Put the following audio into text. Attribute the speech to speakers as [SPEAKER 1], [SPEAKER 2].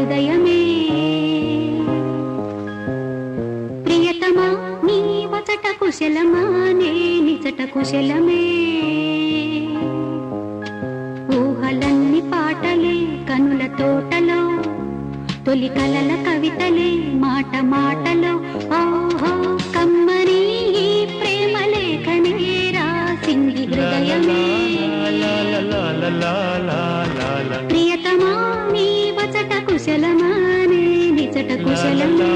[SPEAKER 1] హృదయమే ప్రియతమా నీ వచట కుశలమా నే నిజట కుశలమే ఊహలన్ని పాటలే కనుల తోటలో తొలి కలల కవితలే మాట మాటలో ఓహో కమ్మని ఈ ప్రేమ లేఖనే రాసింది హృదయమే ప్రియతమా నీ వచట కుశలమా నే నిజట కుశలమే